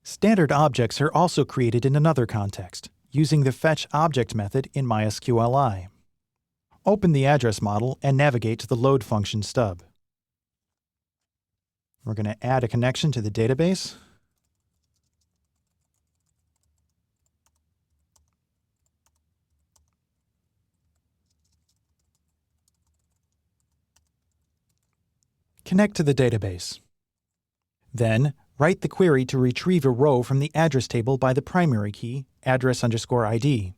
Standard objects are also created in another context, using the fetchObject method in MySQLi. Open the address model and navigate to the load function stub. We're going to add a connection to the database. Connect to the database. Then, write the query to retrieve a row from the address table by the primary key, address_ID.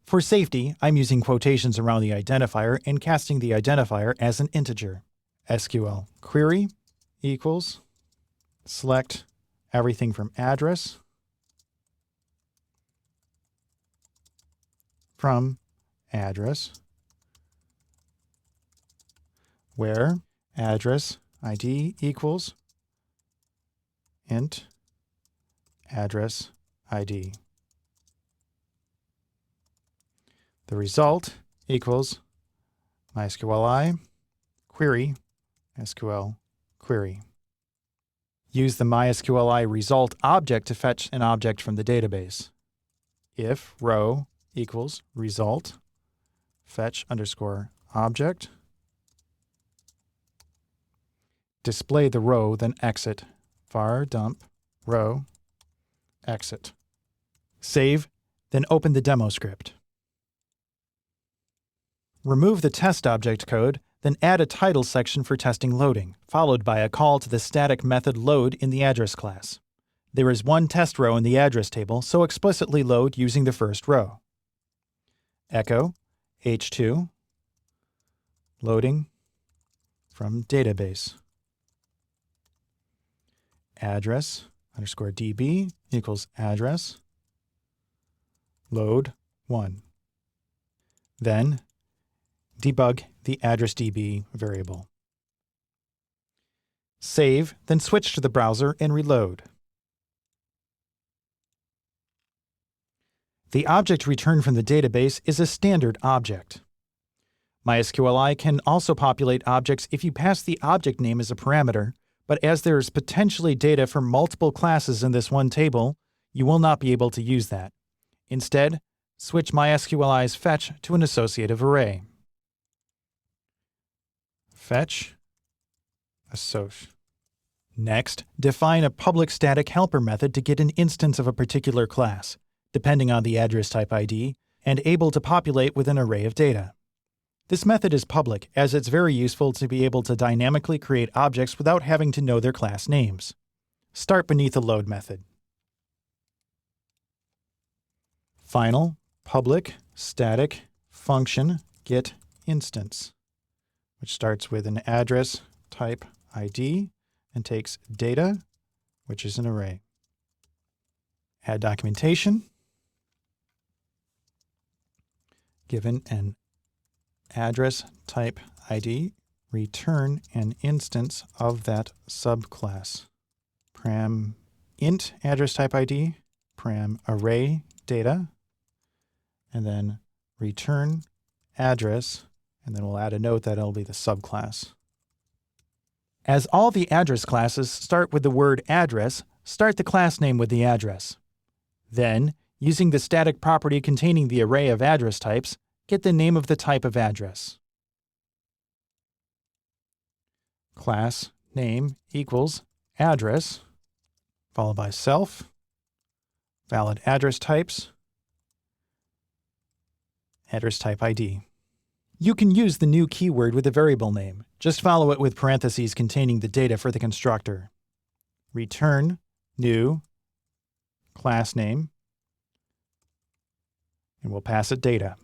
For safety, I'm using quotations around the identifier and casting the identifier as an integer. SQL query equals, select everything from address from address, where address ID equals int address ID. The result equals MySQLi query SQL query. Use the MySQLi result object to fetch an object from the database. If row equals result fetch_object, display the row, then exit var dump row exit. Save, then open the demo script. Remove the test object code, then add a title section for testing loading, followed by a call to the static method load in the address class. There is one test row in the address table, so explicitly load using the first row. Echo h2 loading from database. Address_db equals address load 1. Then debug the address_db variable. Save, then switch to the browser and reload. The object returned from the database is a standard object. MySQLi can also populate objects if you pass the object name as a parameter, but as there is potentially data from multiple classes in this one table, you will not be able to use that. Instead, switch MySQLi's fetch to an associative array. Fetch assoc. Next, define a public static helper method to get an instance of a particular class, depending on the address type ID, and able to populate with an array of data. This method is public, as it's very useful to be able to dynamically create objects without having to know their class names. Start beneath the load method. Final public static function get instance, which starts with an address type ID and takes data, which is an array. Add documentation. Given an address type ID, return an instance of that subclass. Param int address type ID, param array data, and then return address, and then we'll add a note that it'll be the subclass. As all the address classes start with the word address, start the class name with the address. Then, using the static property containing the array of address types, get the name of the type of address. Class name equals address, followed by self, valid address types, address type ID. You can use the new keyword with a variable name. Just follow it with parentheses containing the data for the constructor. Return new class name, and we'll pass it data.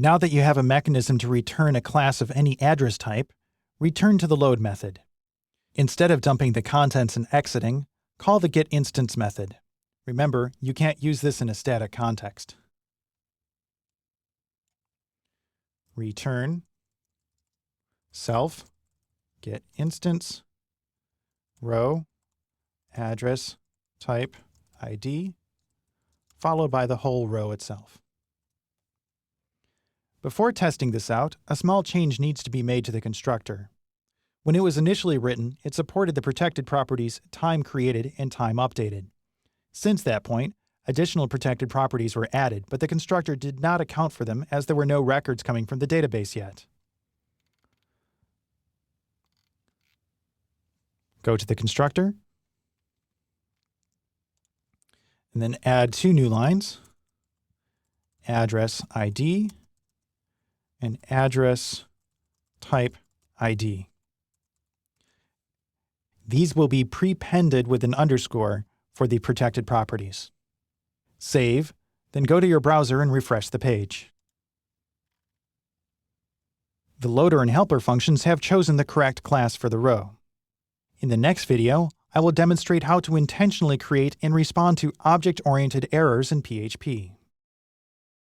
Now that you have a mechanism to return a class of any address type, return to the load method. Instead of dumping the contents and exiting, call the getInstance method. Remember, you can't use this in a static context. Return self getInstance row address type ID, followed by the whole row itself. Before testing this out, a small change needs to be made to the constructor. When it was initially written, it supported the protected properties time created and time updated. Since that point, additional protected properties were added, but the constructor did not account for them as there were no records coming from the database yet. Go to the constructor, and then add 2 new lines, address ID and address type ID. These will be prepended with an underscore for the protected properties. Save, then go to your browser and refresh the page. The loader and helper functions have chosen the correct class for the row. In the next video, I will demonstrate how to intentionally create and respond to object-oriented errors in PHP.